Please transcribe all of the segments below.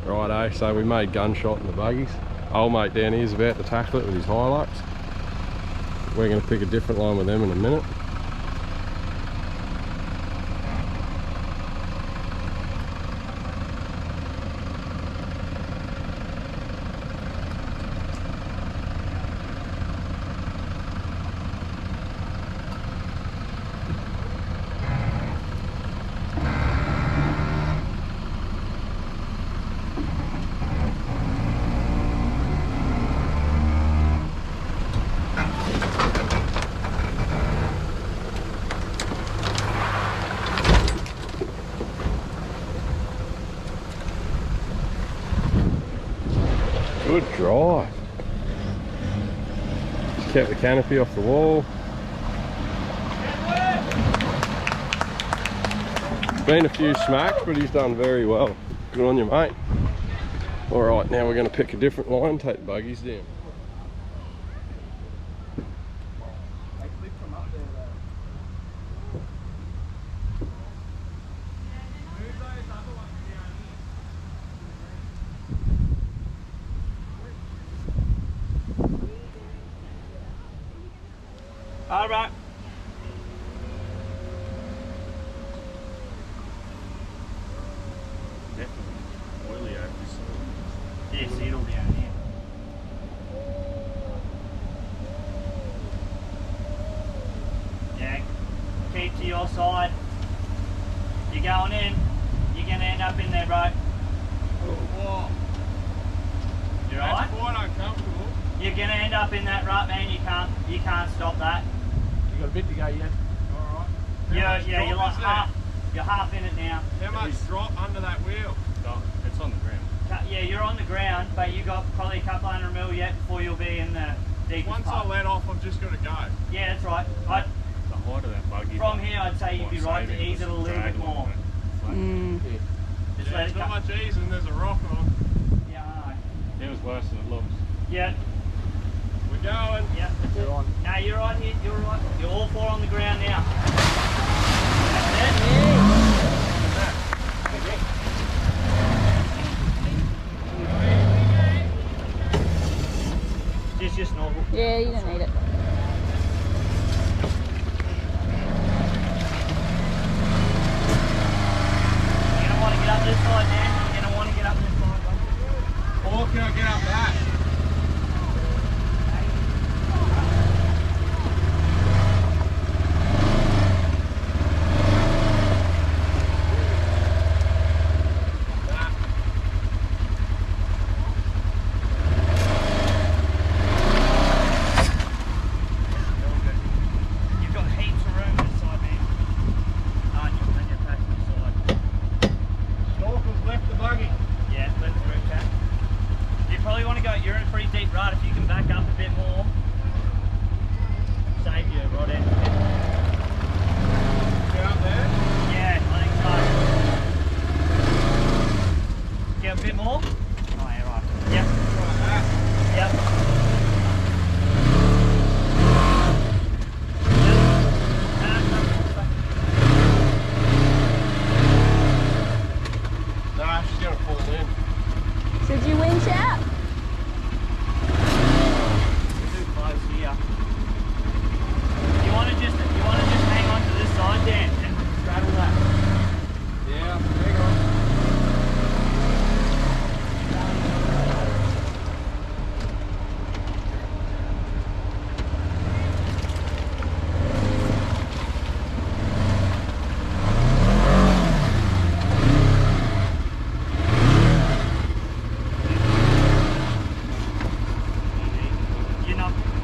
Righto, so we made GunShot in the buggies. Old mate down here is about to tackle it with his Hilux. We're going to pick a different line with them in a minute. Good drive. Just kept the canopy off the wall. Been a few smacks, but he's done very well. Good on you, mate. Alright, now we're going to pick a different line, take the buggies down. All right. Definitely oily over the soil. Yeah, see it all down here. Yeah, keep to your side. You're going in, you're going to end up in there, bro. Whoa. You right? That's quite uncomfortable. You're going to end up in that rut, man. You can't stop that. You got a bit to go yet. Alright. You're like half in it now. How much drop under that wheel? Oh, it's on the ground. Yeah, you're on the ground, but you got probably a couple hundred mil yet before you'll be in the deepest Once part. I let off, I'm just going to go. Yeah, that's right. The height of that buggy. From here, I'd say you'd be right to ease it a little bit more. Just let It's it not come. much ease and there's a rock on. Yeah, I know. It was worse than it looks. Yeah. We're going. Yeah, that's it. No, you're right here. You're right. You're all four on the ground now. That's it. Just normal. Yeah, you don't need it. You're gonna want to get up this side, man. You're gonna want to get up this side. Or can I get up that? You've got heaps of room this side, man. And your passenger side. Stalker's left the buggy. Yeah, let the group chat. You probably want to go, you're in a pretty deep rut. If you can back up a bit more, save your rod end. Get up there. Yeah, I think so. Get a bit more. Oh, yeah, right. Yep. Like that. Yep. Nah, she's going to fall in. Should you winch out? Too close here. You want to just hang on to this side, Dan, and straddle that. Yeah, hang on.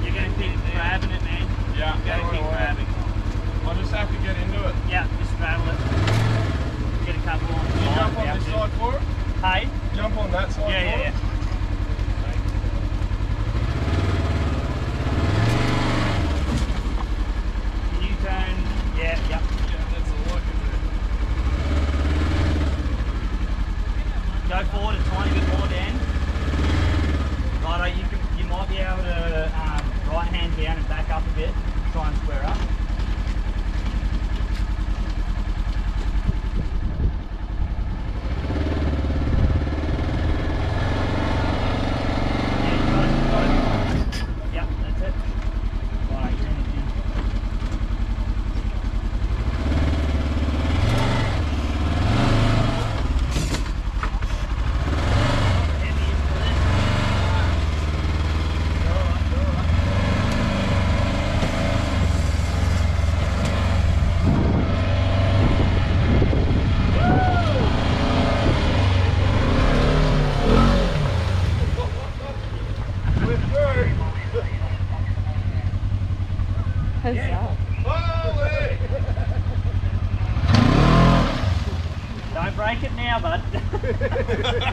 You're going to keep grabbing it, man. Yeah, You're going to keep grabbing. I'll just have to get into it. Yeah, just straddle it. Get a couple on. You jump on this side for it? Hey? Jump on that side Yeah, for yeah, it? yeah. Can you turn? Yeah, yep. Yeah, that's a lot, isn't it? Go forward a tiny bit more, Dan. Righto, you might be able to right hand down and back up a bit. Try and square up.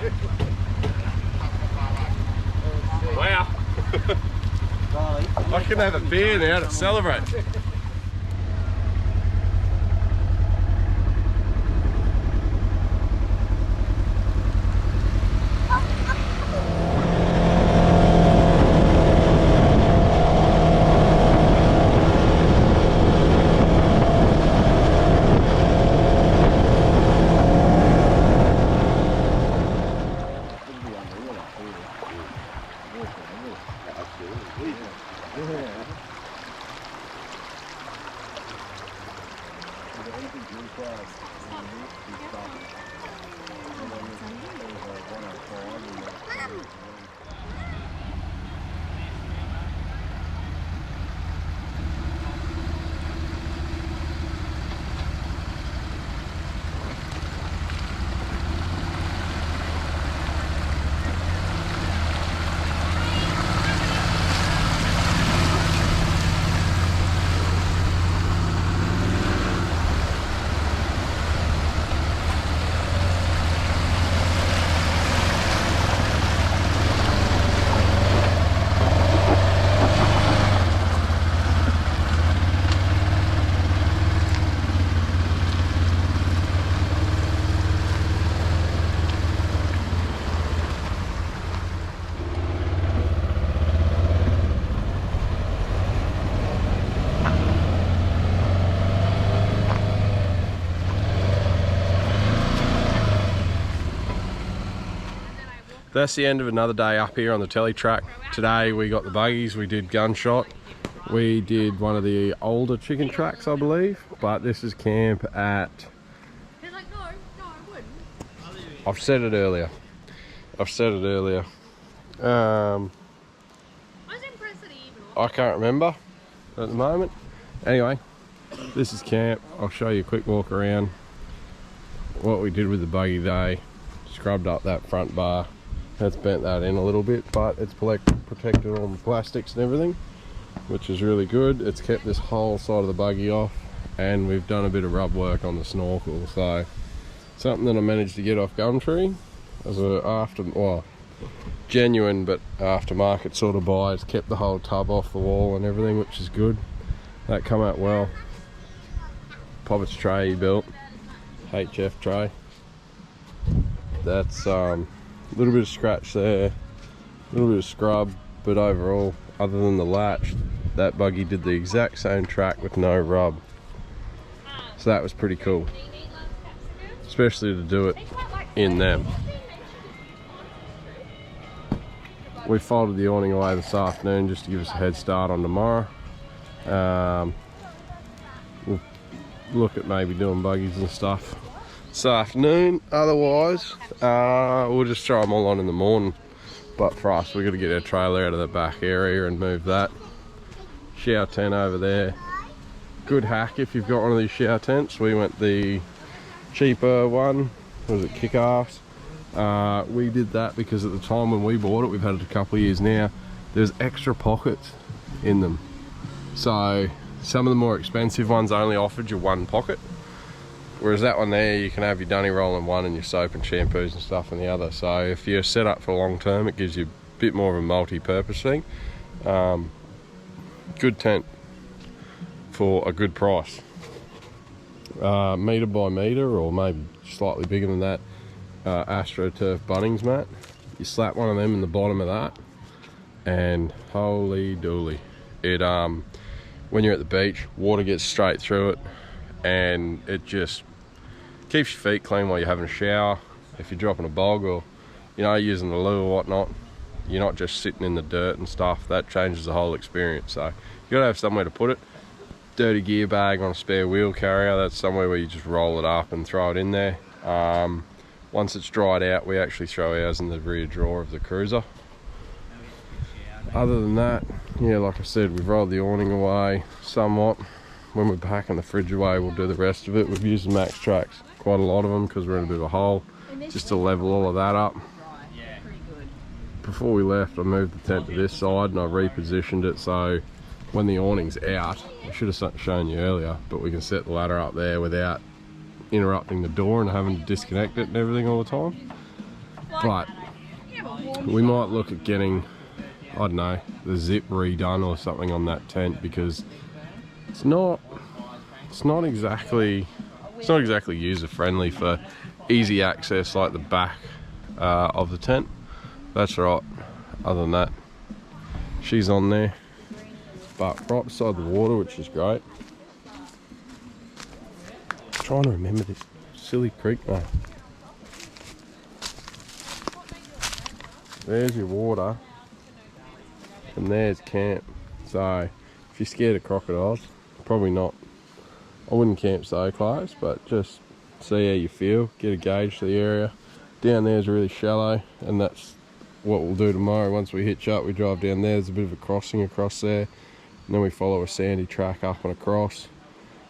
Wow. I can have a beer now to celebrate. That's the end of another day up here on the telly track. Today we got the buggies, we did GunShot, we did one of the older chicken tracks I believe, but this is camp at... He's like, no, I wouldn't. I've said it earlier. I was impressed that he even... I can't remember at the moment. Anyway, this is camp. I'll show you a quick walk around what we did with the buggy day. Scrubbed up that front bar. That's bent that in a little bit, but it's protected all the plastics and everything, which is really good. It's kept this whole side of the buggy off, and we've done a bit of rub work on the snorkel. So something that I managed to get off Gumtree as a genuine but aftermarket sort of buy. It's kept the whole tub off the wall and everything, which is good. That come out well. Poppet's tray he built, HF tray. That's a little bit of scratch there, a little bit of scrub, but overall, other than the latch, that buggy did the exact same track with no rub. So that was pretty cool, especially to do it in them. We folded the awning away this afternoon just to give us a head start on tomorrow. We'll look at maybe doing buggies and stuff this afternoon. Otherwise, we'll just throw them all on in the morning. But for us, we've got to get our trailer out of the back area and move that. Shower tent over there. Good hack if you've got one of these shower tents. We went the cheaper one. Was it Kick-Ass? We did that because at the time when we bought it, we've had it a couple of years now, there's extra pockets in them. So some of the more expensive ones only offered you one pocket. Whereas that one there, you can have your dunny roll in one and your soap and shampoos and stuff in the other. So if you're set up for long term, it gives you a bit more of a multi-purpose thing. Good tent for a good price. Metre by metre, or maybe slightly bigger than that, AstroTurf Bunnings mat. You slap one of them in the bottom of that, and holy dooly. It when you're at the beach, water gets straight through it, and it just keeps your feet clean while you're having a shower. If you're dropping a bog or using the loo or whatnot, you're not just sitting in the dirt and stuff. That changes the whole experience. So you gotta have somewhere to put it. Dirty gear bag on a spare wheel carrier, that's somewhere where you just roll it up and throw it in there. Once it's dried out, we actually throw ours in the rear drawer of the cruiser. Other than that, yeah, like I said, we've rolled the awning away somewhat. When we're packing the fridge away, we'll do the rest of it. We've used the Max Tracks, quite a lot of them, because we're in a bit of a hole, just to level all of that up. Before we left, I moved the tent to this side and I repositioned it so when the awning's out, I should have shown you earlier, but we can set the ladder up there without interrupting the door and having to disconnect it and everything all the time. but we might look at getting, I don't know, the zip redone or something on that tent, because it's not exactly user friendly for easy access like the back of the tent. That's right. Other than that, she's on there, but right beside the water, which is great. I'm trying to remember this silly creek now. There's your water, and there's camp. So if you're scared of crocodiles, probably not. I wouldn't camp so close, but just see how you feel, get a gauge to the area. Down there is really shallow, and that's what we'll do tomorrow. Once we hitch up, we drive down there. There's a bit of a crossing across there, and then we follow a sandy track up and across,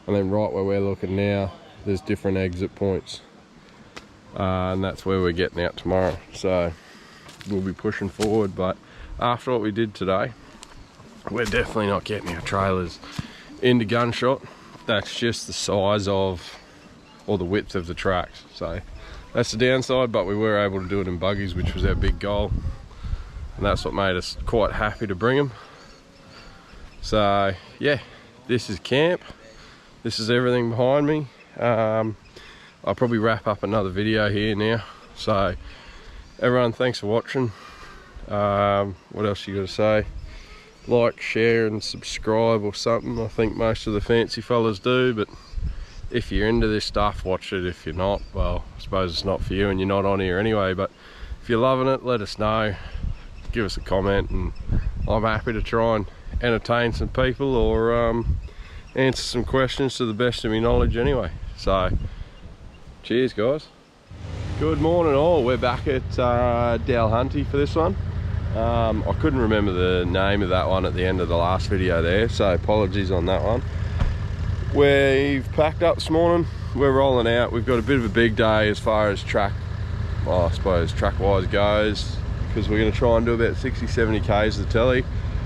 and then right where we're looking now, there's different exit points, and that's where we're getting out tomorrow. So we'll be pushing forward, but after what we did today, we're definitely not getting our trailers into GunShot. That's just the size of, or the width of the tracks. So that's the downside, but we were able to do it in buggies, which was our big goal, and that's what made us quite happy to bring them. So yeah, this is camp. This is everything behind me. I'll probably wrap up another video here now. So everyone, thanks for watching. What else you got to say? Like, share and subscribe or something. I think most of the fancy fellas do, but if you're into this stuff, watch it. If you're not, well, I suppose it's not for you and you're not on here anyway. But if you're loving it, let us know, give us a comment, and I'm happy to try and entertain some people or answer some questions to the best of my knowledge anyway. So cheers guys. Good morning all. We're back at Dalhunty for this one. I couldn't remember the name of that one at the end of the last video there, so apologies on that one. We've packed up this morning, we're rolling out. We've got a bit of a big day as far as track, well, I suppose track wise goes, because we're going to try and do about 60-70 k's of the telly.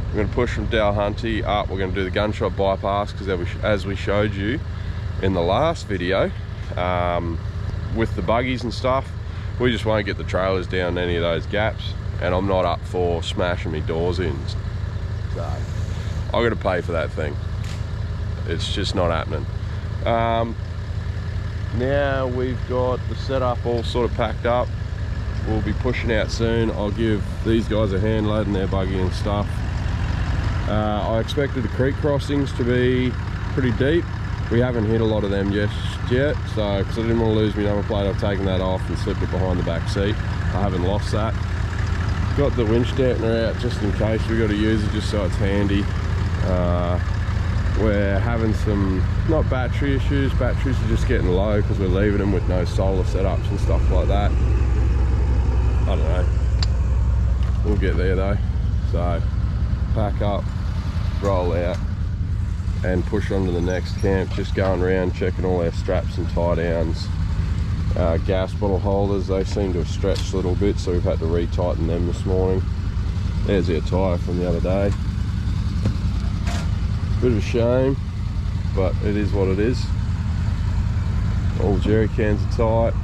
We're going to push from Dalhunty up. We're going to do the GunShot bypass, because as we showed you in the last video, with the buggies and stuff, we just won't get the trailers down any of those gaps, and I'm not up for smashing me doors in. So I've got to pay for that thing. It's just not happening. Now we've got the setup all sort of packed up. We'll be pushing out soon. I'll give these guys a hand loading their buggy and stuff. I expected the creek crossings to be pretty deep. We haven't hit a lot of them just yet, so because I didn't want to lose my number plate, I've taken that off and slipped it behind the back seat. I haven't lost that. Got the winch dampener out just in case we got to use it, just so it's handy. We're having some, not battery issues, batteries are just getting low because we're leaving them with no solar setups and stuff like that. I don't know, we'll get there though. So pack up, roll out and push on to the next camp. Just going around checking all our straps and tie downs. Gas bottle holders, they seem to have stretched a little bit, so we've had to retighten them this morning. There's our tyre from the other day. Bit of a shame, but it is what it is. All the jerry cans are tight.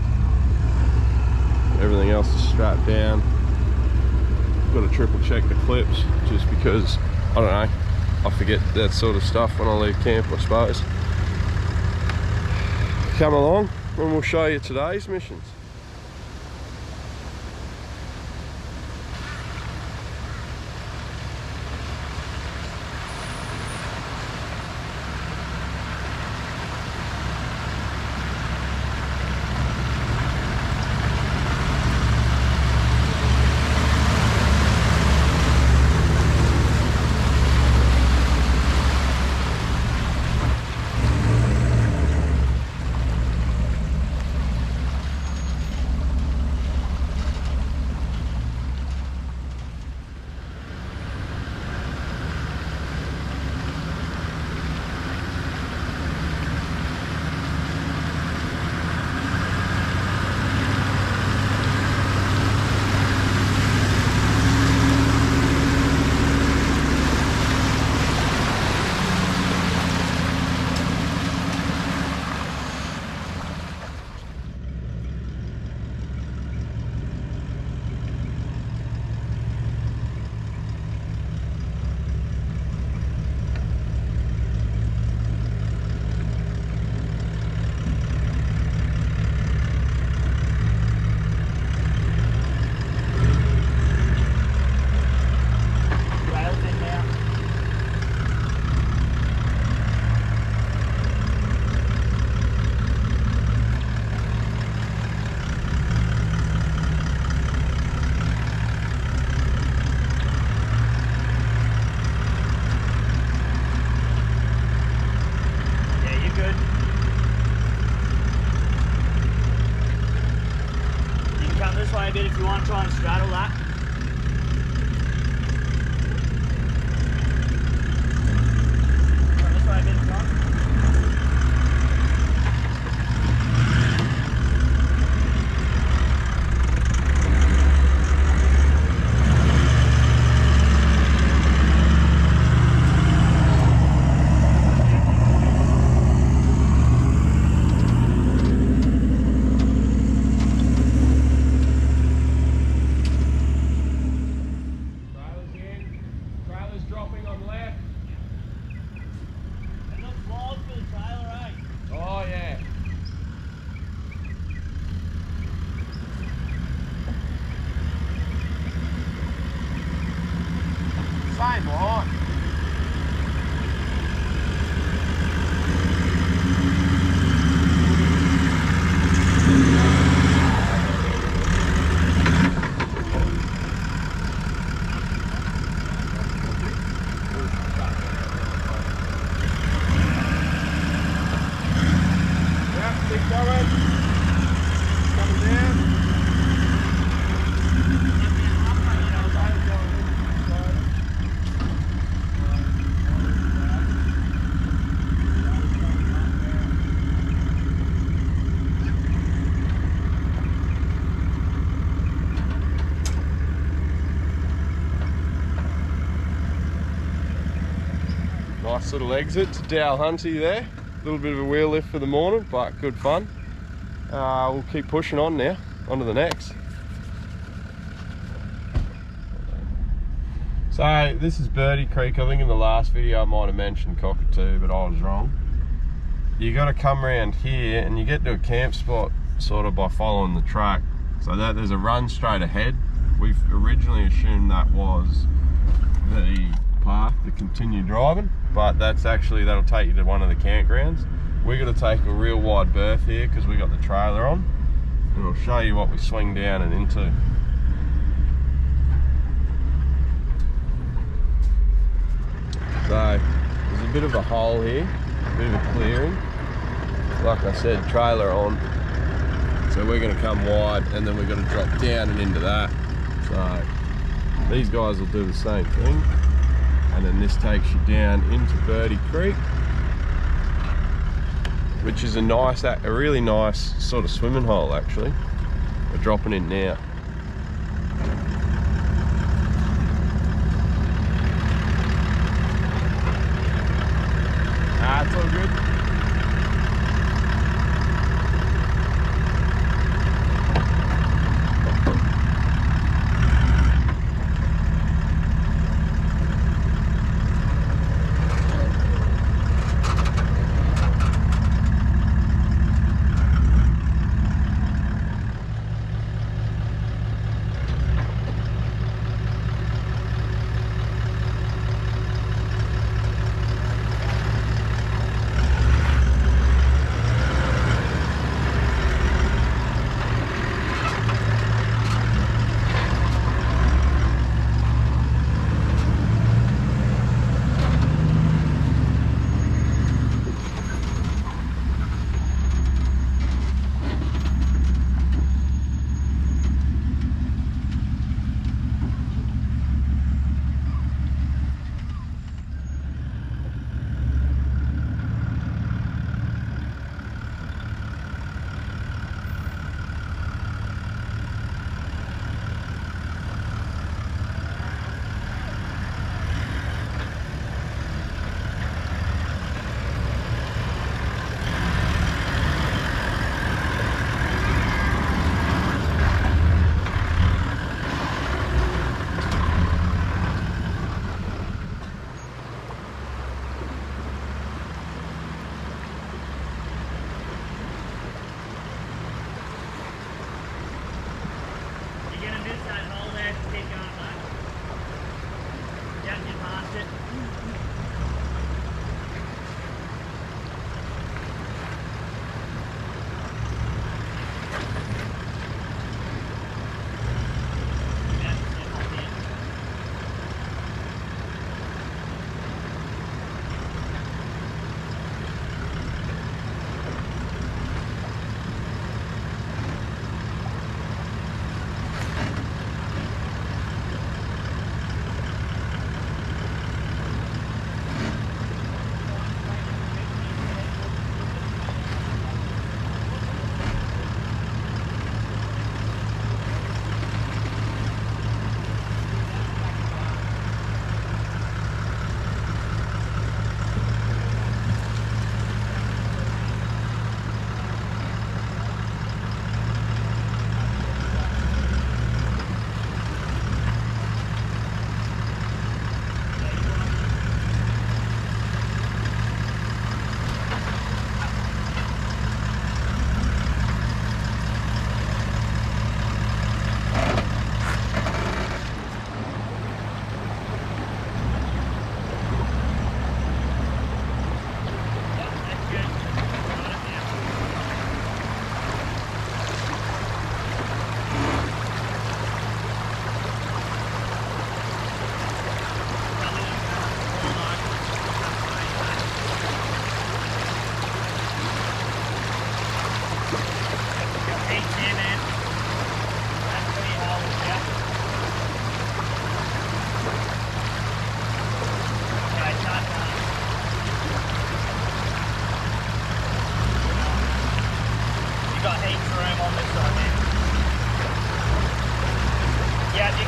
Everything else is strapped down. Got to triple check the clips, just because, I don't know, I forget that sort of stuff when I leave camp, I suppose. Come along and we'll show you today's missions. try and straddle that. Run this way a bit, John. Trailer's in. Trailer's dropping on left. It looks wild for the trailer, eh? Oh yeah. Same line. Yeah, keep going. Coming down. Nice little exit to Dalhunty there. A little bit of a wheel lift for the morning, but good fun. We'll keep pushing on now, on to the next. So this is Birdie Creek. I think in the last video I might have mentioned Cockatoo, but I was wrong. You got to come around here and you get to a camp spot sort of by following the track. So that there's a run straight ahead. We've originally assumed that was the path to continue driving, but that's actually, that'll take you to one of the campgrounds. We're going to take a real wide berth here because we got the trailer on, and I'll show you what we swing down and into. So there's a bit of a hole here, a bit of a clearing. Like I said, trailer on, so we're going to come wide and then we're going to drop down and into that. So these guys will do the same thing, and then this takes you down into Birdie Creek, which is a really nice sort of swimming hole actually. We're dropping in now. It's all good.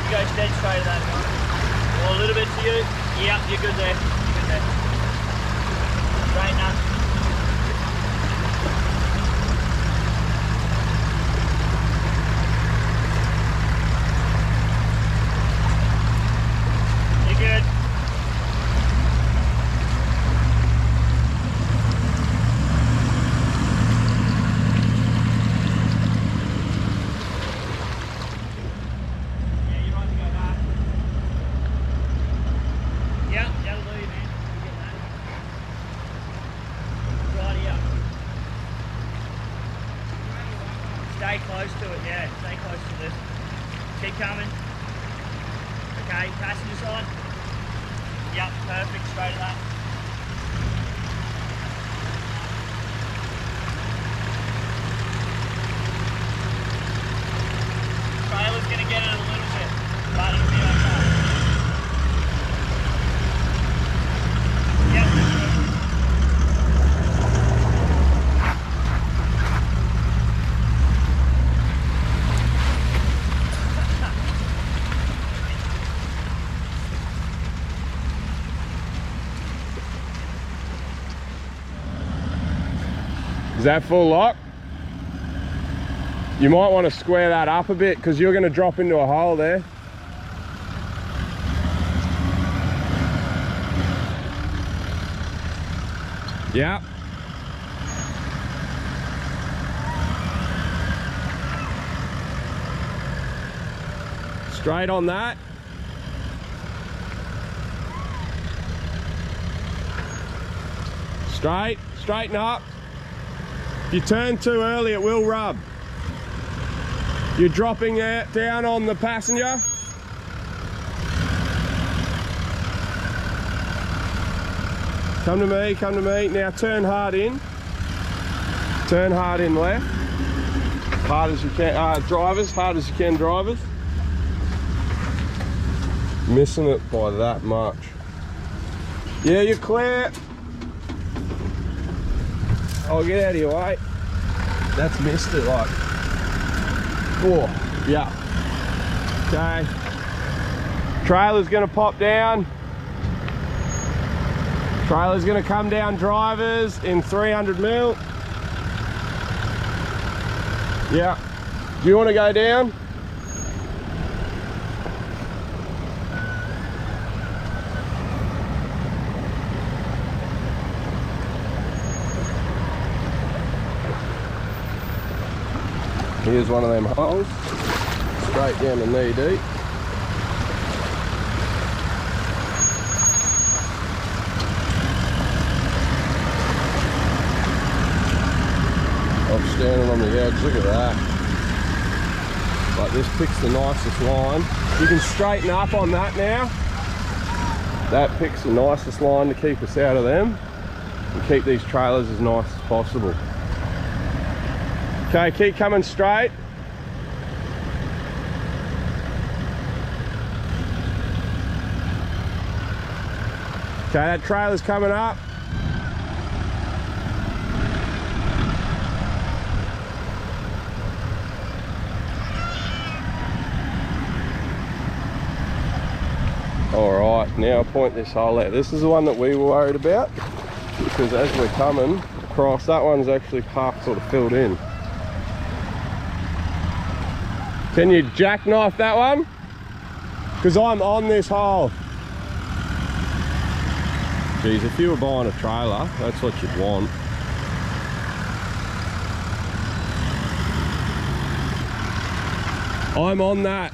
You go dead straight to that one. Or a little bit to you. Yep, you're good there. You're good there. Straighten up. You're good. Stay close to it, yeah, stay close to this. Keep coming. Okay, passenger side. Yep, perfect, straight to that. Trailer's gonna get it a little bit, but it'll be okay. Yep, that's good. Is that full lock? You might want to square that up a bit because you're going to drop into a hole there. Yeah. Straight on that. Straight, straighten up. If you turn too early, it will rub. You're dropping it down on the passenger. Come to me, come to me. Now turn hard in. Turn hard in left. Hard as you can, drivers, hard as you can, drivers. Missing it by that much. Yeah, you're clear. I'll get out of your way. That's missed it like. Oh, yeah. Okay. Trailer's gonna pop down. Trailer's gonna come down drivers in 300 mil. Yeah. Do you want to go down? Here's one of them holes, straight down to knee deep. I'm standing on the edge, look at that. Like this picks the nicest line. You can straighten up on that now. That picks the nicest line to keep us out of them and keep these trailers as nice as possible. Okay, keep coming straight. Okay, that trailer's coming up. Alright, now I'll point this hole out. This is the one that we were worried about because as we're coming across, that one's actually half sort of filled in. Can you jackknife that one? Because I'm on this hole. Geez, if you were buying a trailer, that's what you'd want. I'm on that.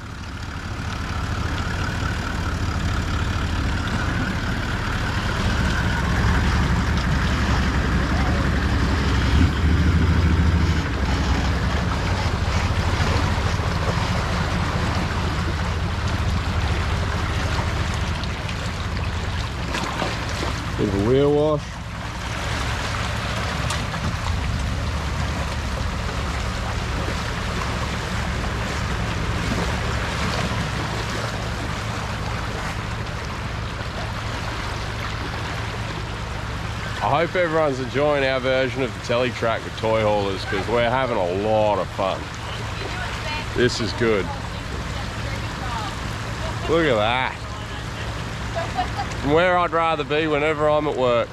Bit of a wheel wash. I hope everyone's enjoying our version of the Teletrack with toy haulers because we're having a lot of fun. This is good. Look at that. From where I'd rather be whenever I'm at work.